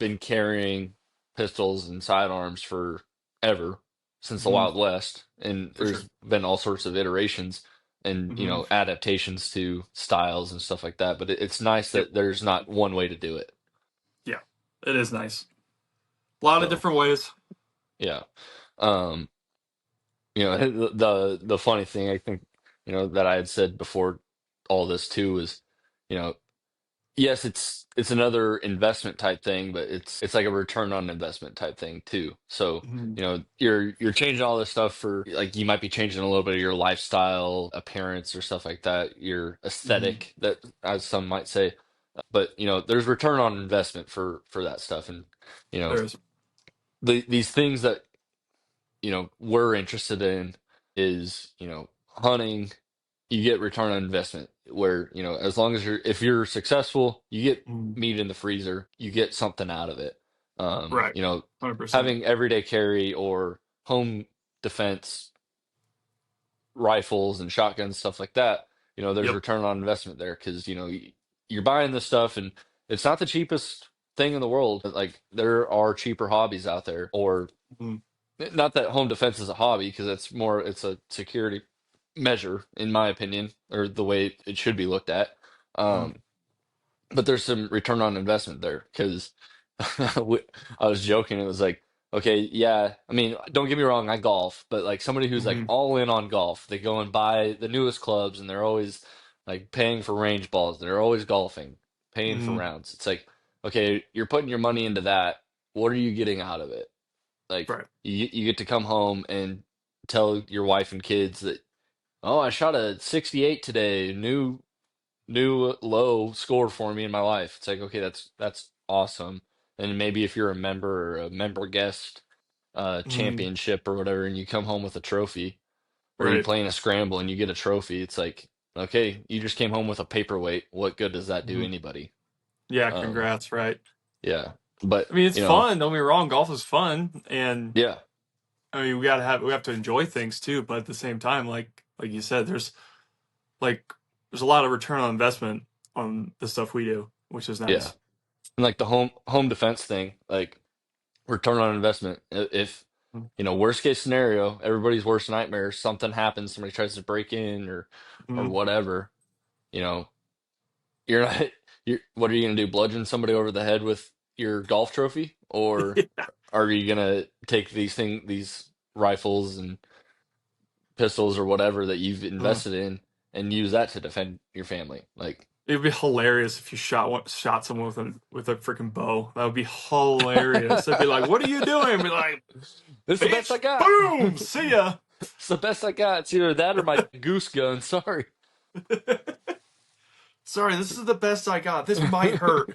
been carrying pistols and sidearms for ever since the Hmm. Wild West, and For sure. there's been all sorts of iterations and, Hmm. adaptations to styles and stuff like that. But it's nice Yep. that there's not one way to do it. Yeah. It is nice. A lot of So different ways. yeah. Um, the funny thing I think, that I had said before all this too was, you know, yes, it's another investment type thing, but it's like a return on investment type thing too. So, Hmm. you're changing all this stuff for like you might be changing a little bit of your lifestyle, appearance or stuff like that, your Hmm. aesthetic that as some might say. But, there's return on investment for that stuff. And, you know, There is. these things that we're interested in is, hunting, you get return on investment where, as long as if you're successful, you get Mm, meat in the freezer, you get something out of it. right. 100%. Having everyday carry or home defense rifles and shotguns, stuff like that, there's Yep. return on investment there because, you're buying this stuff and it's not the cheapest thing in the world. But, like, there are cheaper hobbies out there, or Mm, not that home defense is a hobby because it's a security measure in my opinion, or the way it should be looked at. mm, Um, but there's some return on investment there because I was joking. It was like, okay, yeah. I mean, don't get me wrong, I golf, but like somebody who's like hmm. all in on golf, they go and buy the newest clubs, and they're always like paying for range balls. They're always golfing, paying for Hmm. rounds. It's like, okay, you're putting your money into that. What are you getting out of it? Like, Right. you get to come home and tell your wife and kids that, oh, I shot a 68 today, new low score for me in my life. It's like, okay, that's awesome. And maybe if you're a member or a member guest Mm, championship or whatever, and you come home with a trophy, or you right. play in a scramble and you get a trophy, it's like, okay, you just came home with a paperweight. What good does that do Hmm. anybody? Yeah. Um, Congrats. Right. yeah, but I mean, it's fun. Don't get me wrong. Golf is fun, and yeah, I mean, we have to enjoy things too. But at the same time, like you said, like there's a lot of return on investment on the stuff we do, which is yeah, nice. and like the home defense thing, like return on investment. If worst case scenario, everybody's worst nightmare, something happens, somebody tries to break in or Mm-hmm. whatever, you know, you're not what are you gonna do? Bludgeon somebody over the head with your golf trophy, or are you gonna take these rifles and pistols or whatever that you've invested in and use that to defend your family? Like, It'd be hilarious if you shot someone with a freaking bow. That would be hilarious. They'd be like, "What are you doing?" I'd be like, this is the best I "Bitch, got. boom, see ya." It's the best I got. It's either that or my goose gun. Sorry. Sorry, this is the best I got. This might hurt.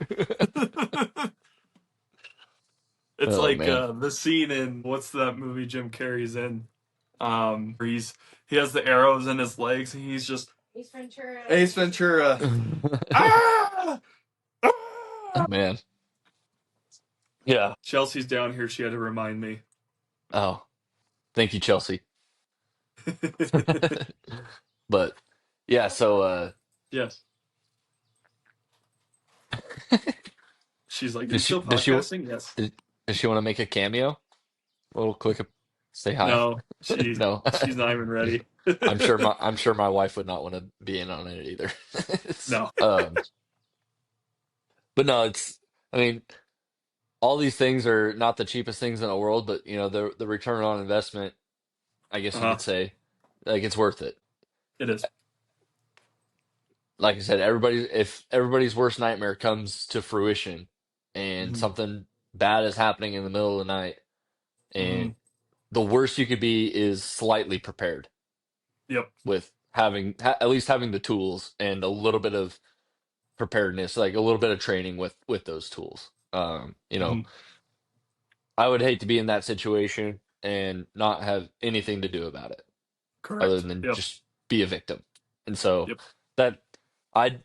It's Oh like man. the scene in what's that movie Jim Carrey's in? Where he has the arrows in his legs and he's just Ace Ventura. Ah! Oh Ah! man. Yeah. Chelsea's down here. She had to remind me. Oh, thank you, Chelsea. But yeah, so Yes. She's like, "You does she still does she podcasting?" Yes. does, does she want to make a cameo? A little quick say hi. No, No. she's not even ready. I'm sure my wife would not want to be in on it either. No. Um, but no, it's I mean, all these things are not the cheapest things in the world, but you know, the return on investment, I guess you Uh-huh. could say, like it's worth it. It is. Like I said, if everybody's worst nightmare comes to fruition and Mm-hmm. something bad is happening in the middle of the night, Mm-hmm. and the worst you could be is slightly prepared Yep. with at least having the tools and a little bit of preparedness, like a little bit of training with those tools. You know, Mm-hmm. I would hate to be in that situation and not have anything to do about it other Correct. than Yep. just be a victim. And so Yep. that I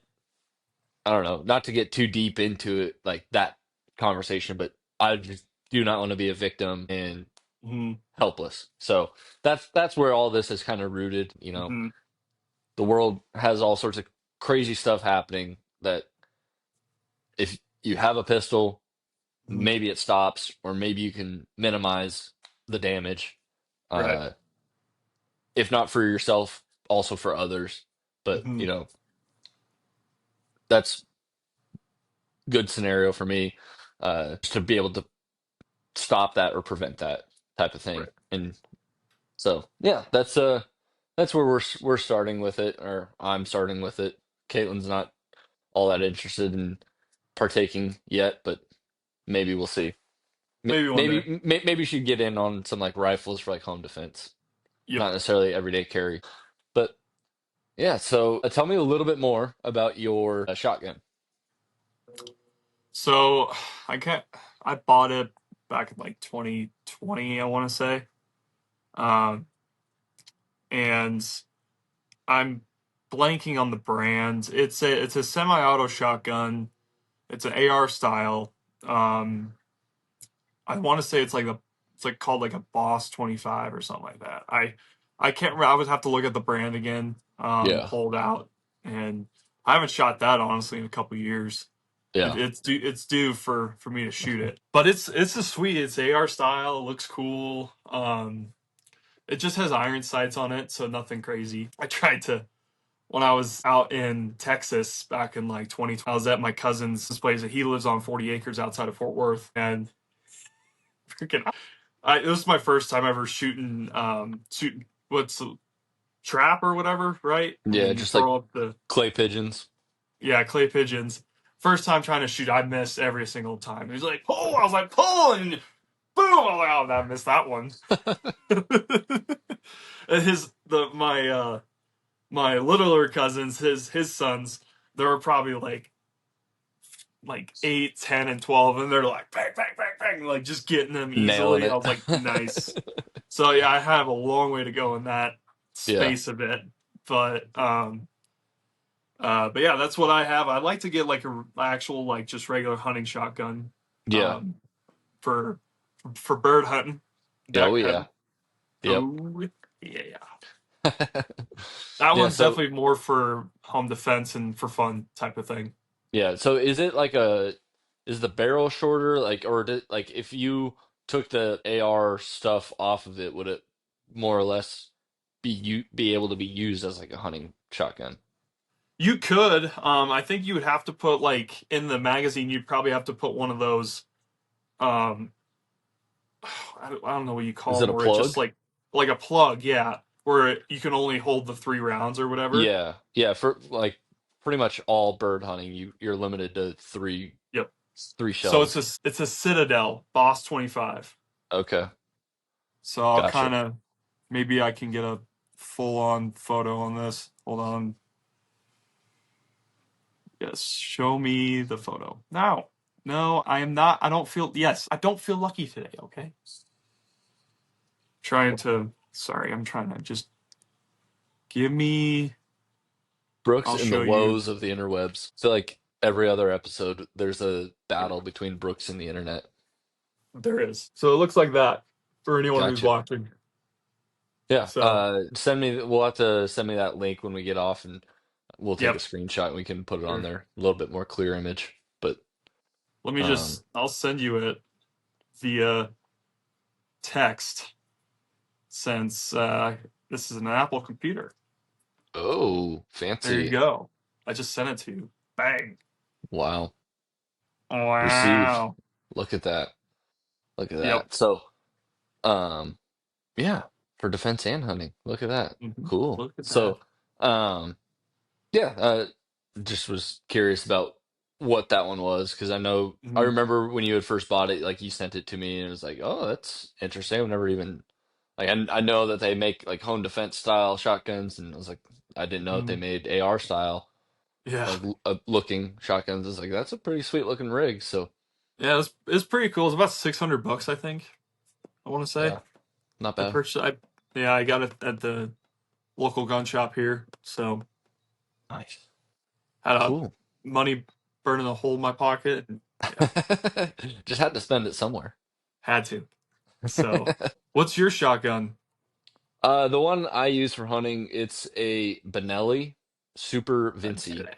I don't know, not to get too deep into it like that conversation, but I just do not want to be a victim and Mm-hmm. helpless. So that's where all this is kind of rooted. You know, Mm-hmm. the world has all sorts of crazy stuff happening that if you have a pistol, Mm-hmm. maybe it stops, or maybe you can minimize the damage. Right. Uh, if not for yourself, also for others. But Mm-hmm. you know, that's good scenario for me, to be able to stop that or prevent that type of thing. Right. And so, yeah, that's where we're starting with it, or I'm starting with it. Caitlin's not all that interested in partaking yet, but maybe we'll see. Maybe one day. Maybe she'd get in on some like rifles for like home defense, Yep. not necessarily everyday carry. But yeah, so tell me a little bit more about your shotgun. So I can't. I bought it back in like 2020, I want to say. Um, and I'm blanking on the brand. It's a semi-auto shotgun. It's an AR style. Um, I want to say it's like called like a Boss 25 or something like that. I can't remember. I would have to look at the brand again. Yeah, Pulled out, and I haven't shot that honestly in a couple years. yeah, It's due for me to shoot it. But it's a sweet. It's AR style. It looks cool. It just has iron sights on it, so nothing crazy. I tried to when I was out in Texas back in like 2020. I was at my cousin's place. He lives on 40 acres outside of Fort Worth, and freaking, it was my first time ever shooting what's the trap or whatever, right? yeah. When you Just like throw up the clay pigeons. clay pigeons. First time trying to shoot, I missed every single time. He's like, pull! I was like, pull! And boom! I was like, oh, I missed that one. And my littler cousins, his sons, they were probably like 8, 10, and 12, and they're like bang, bang, bang, bang, like just getting them Nailing easily. I it. was like, nice. So yeah, I have a long way to go in that Yeah, space a bit, but yeah, that's what I have. I'd like to get like a actual like just regular hunting shotgun, yeah, um, for for bird hunting, yeah. Oh duck yeah, hunting. yep. Oh yeah, that Yeah. one's So definitely more for home defense and for fun type of thing. yeah. So is it like is the barrel shorter, like, or like if you took the AR stuff off of it, would it more or less be able to be used as like a hunting shotgun? You could. I think you would have to put like in the magazine. You'd probably have to put one of those. Um, I don't know what you Is call it them, a where it's just plug? like a plug, yeah, where you can only hold the 3 rounds or whatever. Yeah, yeah. For like pretty much all bird hunting, you're limited to Yep. three So shells. it's a Citadel Boss 25. Okay, So I'll gotcha. kind of maybe I can get a full on photo on this. Hold on. Yes, show me the photo now. No, I am not. I don't feel. Yes, I don't feel lucky today. Okay. Trying to. Sorry, I'm trying to just give me. Brooks I'll and the show you. woes of the interwebs. I feel like every other episode, there's a battle between Brooks and the internet. There is. So it looks like that for anyone who's Gotcha. watching. Yeah. So, Send me. We'll have to send me that link when we get off, and we'll take a yep. screenshot and we can put it on Here. there. A little bit more clear image. But Let me um, just. I'll send you it via text since this is an Apple computer. oh, There you fancy! go. I just sent it to you. Bang. Wow. Received. Wow. Look at that. Look at Yep. that. So, um, yeah, for defense and hunting. Look at that. Cool. Look at that. So, um, yeah, just was curious about what that one was because I hmm remember when you had first bought it, like you sent it to me and it was like, oh, that's interesting. I've never even like I know that they make like home defense style shotguns, and I was like, I didn't know that they hmm made AR style Yeah. like looking shotguns. I was like, that's a pretty sweet looking rig. So Yeah, it's pretty cool. It's about $600, I think. I want to say. yeah, not I bad. purchased yeah, I got it at the local gun shop here. So Nice, had cool. money burning a hole in my pocket. And, yeah, Just had to spend it somewhere. had to. So, what's your shotgun? The one I use for hunting, it's a Benelli Super Vinci. Today.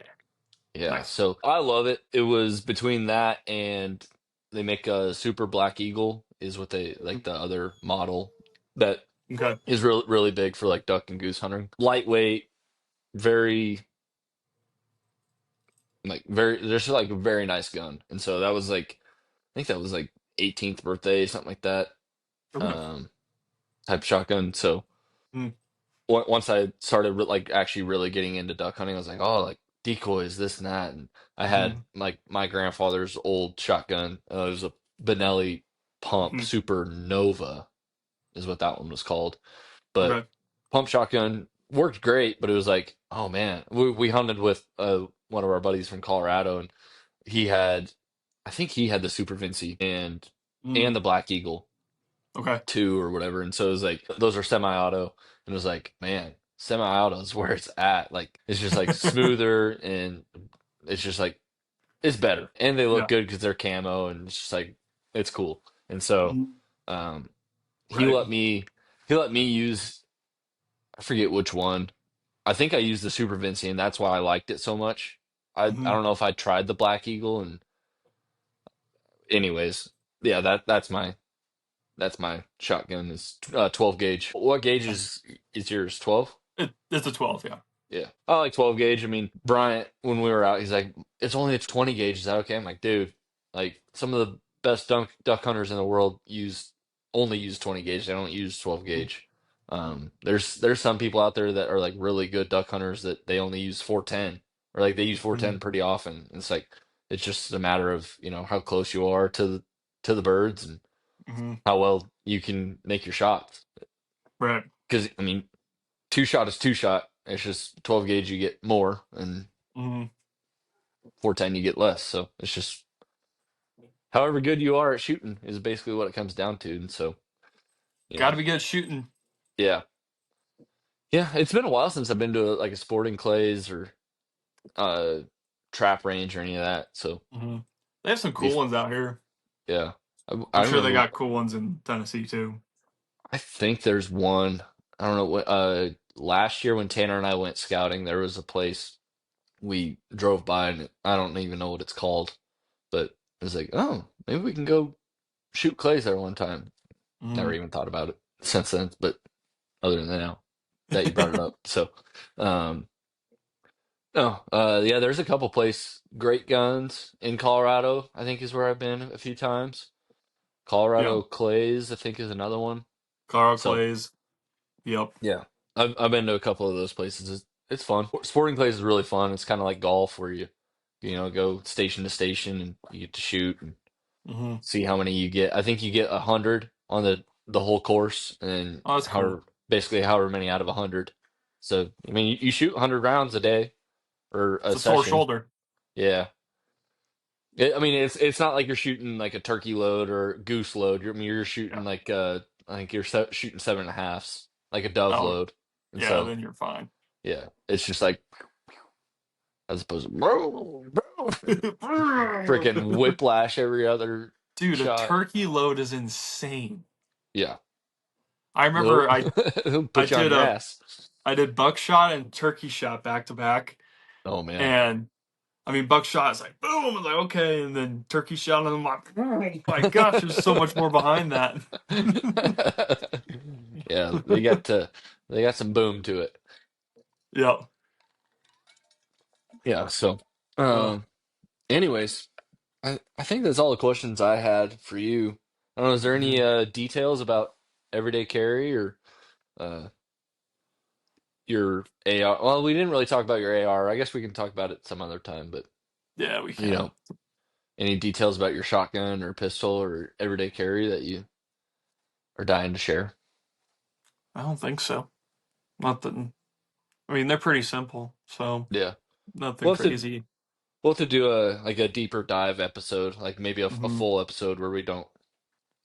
Yeah, Nice. so I love it. It was between that and they make a Super Black Eagle is what they like the other model that Okay. is really big for like duck and goose hunting. Lightweight, very there's like a very nice gun. And so that was like I think that was like 18th birthday, something like that. Okay. Um type shotgun. So Mm-hmm. once I started like actually really getting into duck hunting, I was like, oh, like decoys, this and that. And I had like my grandfather's old shotgun. It was a Benelli Pump Mm-hmm. Supernova, is what that one was called. But Okay. pump shotgun worked great, but it was like, oh man, we hunted with one of our buddies from Colorado, and he had, I think he had the Super Vinci Mm. and the Black Eagle Okay. two or whatever. And so it was like those are semi-auto, and it was like, man, semi-auto is where it's at. Like it's just like smoother and it's just like it's better. And they look Yeah. good because they're camo and it's just like it's cool. And so Mhm. um he Right. let me he let me use I forget which one. I think I used the Super Vinci and that's why I liked it so much. I hmm don't know if I tried the Black Eagle and anyways, yeah, that's my shotgun is 12 gauge. What gauge is yours? 12? It's a 12. Yeah. Yeah. I like 12 gauge. I mean, Bryant, when we were out, he's like, it's only a 20 gauge. Is that okay? I'm like, dude, like some of the best duck hunters in the world only use 20 gauge. They don't use 12 gauge. There's some people out there that are like really good duck hunters that they only use 410 or like they use Mm-hmm. 410 pretty often. It's like it's just a matter of, how close you are to the birds and hmm how well you can make your shots. Right. Because I mean, two shot is two shot. It's just 12 gauge you get more, and hmm 410 you get less. So it's just however good you are at shooting is basically what it comes down to. And so you Got to know, be good at shooting. yeah, yeah. It's been a while since I've been to like a sporting clays or uh trap range or any of that. So hmm They have some be cool ones out here. yeah. I I'm sure they remember. got cool ones in Tennessee too. I think there's one. I don't know what. Last year when Tanner and I went scouting, there was a place we drove by, and I don't even know what it's called. But it was like, oh, maybe we can go shoot clays there one time. Never hmm even thought about it since then, but other than now that you brought it up. So, um, no, yeah, there's a couple great guns in Colorado, I think is where I've been a few times. Yeah. Colorado Clays, I think is another one. Carl So, Clays. Yep. yeah, I've been to a couple of those places. It's fun. Sporting Clays is really fun. It's kind of like golf where you go station to station and you get to shoot and hmm see how many you get. I think you get 100 on the whole course, and Oh, that's cool. however many out of 100. So I mean, you shoot 100 rounds a day or It's a a sore session. shoulder. Yeah, I mean, it's not like you're shooting like a turkey load or goose load. I mean, you're shooting Yeah. like I think you're shooting 7.5s, like a dove Oh, load, and yeah. so Then you're fine. yeah, it's just like as opposed to freaking whiplash every other Dude, a shot. turkey load is insane. Yeah, I it'll, remember it'll I put you on did your a ass. I did buckshot and turkey shot back to back, Oh man. and I mean buckshot is like boom, I'm like okay, and then turkey shot, and I'm like, oh my gosh, there's so much more behind that. Yeah, they got some boom to it. Yep. Yeah, so Uh, um anyways, I think that's all the questions I had for you. I don't know, is there any mhm. details about everyday carry or uh your AR? Well, we didn't really talk about your AR. I guess we can talk about it some other time, but Yeah, we you can. know, any details about your shotgun or pistol or everyday carry that you are dying to share? I don't think so. Nothing. I mean, they're pretty simple, so Yeah. nothing We'll have to crazy. we'll have to do a like a deeper dive episode, like maybe a Hmm. full episode where we don't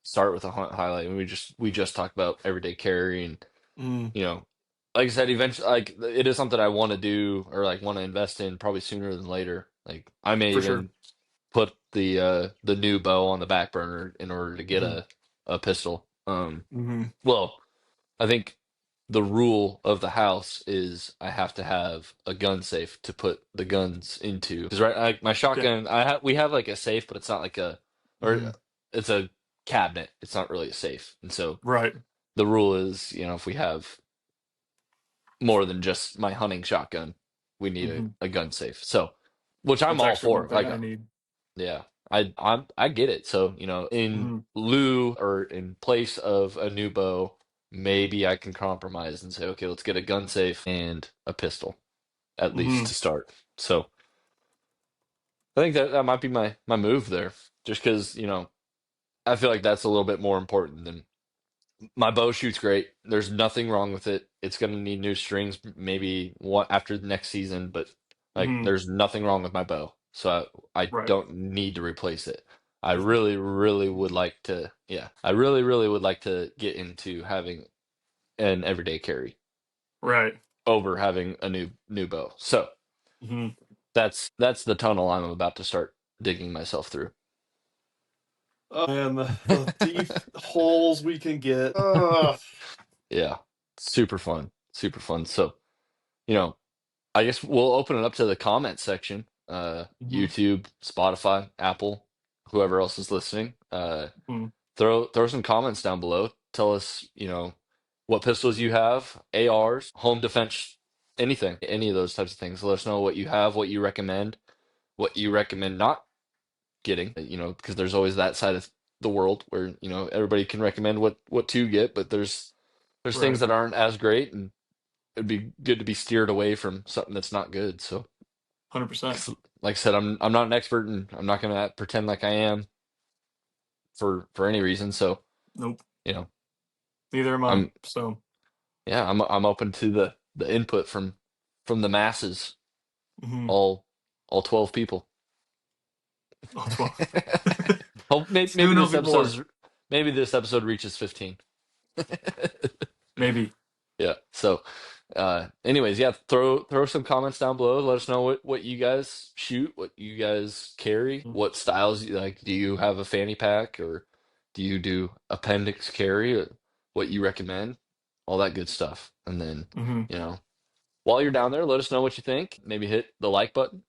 start with a hunt highlight and we just talk about everyday carry and Mm, you know, like I said, eventually, like it is something I want to do or like want to invest in probably sooner than later. Like I may for sure. even put the new bow on the back burner in order to get Hmm. a pistol. Hmm. Well, I think the rule of the house is I have to have a gun safe to put the guns into. Because right, like my Okay. shotgun, we have like a safe, but it's not like a or Hmm. it's a cabinet. It's not really a safe. And so Right. the rule is, if we have more than just my hunting shotgun. We need Hmm. a gun safe. So, which I'm That's all actually one for. thing Like, I need. yeah, I get it. So, in Hmm. lieu or in place of a new bow, maybe I can compromise and say, okay, let's get a gun safe and a pistol at least Hmm. to start. So, I think that might be my move there, just because I feel like that's a little bit more important than my bow shoots great. There's nothing wrong with it. It's gonna need new strings maybe what after the next season, but like Hmm. there's nothing wrong with my bow. So I Right. don't need to replace it. I There's no. really, really would like to, yeah. I really, really would like to get into having an everyday carry Right. over having a new bow. So Hmm. that's the tunnel I'm about to start digging myself through. And the deep holes we can get. Ugh. Yeah. Super fun. Super fun. So, you know, I guess we'll open it up to the comment section. Hmm. YouTube, Spotify, Apple, whoever else is listening. Hmm. Throw some comments down below. Tell us, what pistols you have, ARs, home defense, anything, any of those types of things. Let us know what you have, what you recommend not getting. Because there's always that side of the world where everybody can recommend what to get, but there's things Right. that aren't as great, and it'd be good to be steered away from something that's not good. So. 100%. 'Cause like I said, I'm not an expert and I'm not gonna pretend like I am for any reason. So, Nope. you know, Neither am I. I'm So. yeah, I'm open to the input from the masses, Hmm. all 12 people. Oh, 12. Hope Soon it'll be more. maybe this episode reaches 15. Maybe. Yeah. So, anyways, yeah, throw some comments down below. Let us know what you guys shoot, what you guys carry, what styles you like. Do you have a fanny pack or do you do appendix carry? Or what you recommend? All that good stuff. And then, Hmm. you know, while you're down there, let us know what you think. Maybe hit the like button,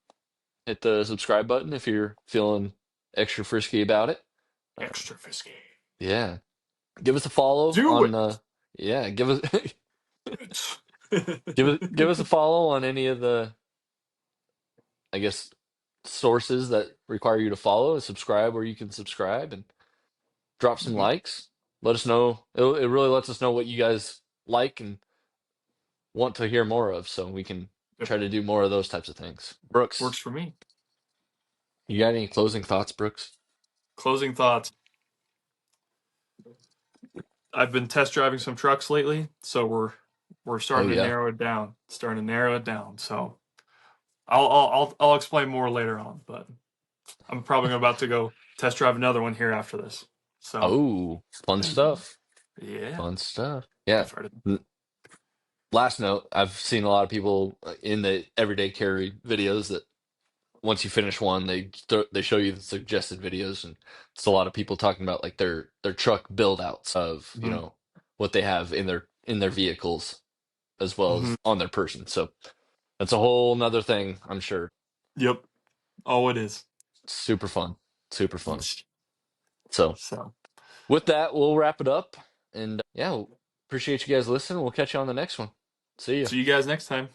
hit the subscribe button if you're feeling extra frisky about it. Um, Extra fisky. yeah, give us a follow Do on. it. Yeah, give us. It's Give us a follow on any of the, I guess, sources that require you to follow and subscribe where you can subscribe and drop some Mhm. likes. Let us know. It really lets us know what you guys like and want to hear more of so we can Yep. try to do more of those types of things. Brooks, Works for me. you got any closing thoughts, Brooks? Closing thoughts. I've been test driving some trucks lately, so we're Oh starting to yeah. narrow it down. Starting to narrow it down. So I'll explain more later on, but I'm probably about to go test drive another one here after this. So Oh, fun stuff. yeah, Fun stuff. Yeah. excited. Last note, I've seen a lot of people in the everyday carry videos that once you finish one, they show you the suggested videos, and it's a lot of people talking about like their truck build outs of, you Hmm. know, what they have in their vehicles as well Hmm. as on their person. So that's a whole nother thing, I'm sure. Yep. Oh, it is. Super fun. Super fun. So So with that, we'll wrap it up. And yeah, appreciate you guys listening. We'll catch you on the next one. See ya. see you guys next time.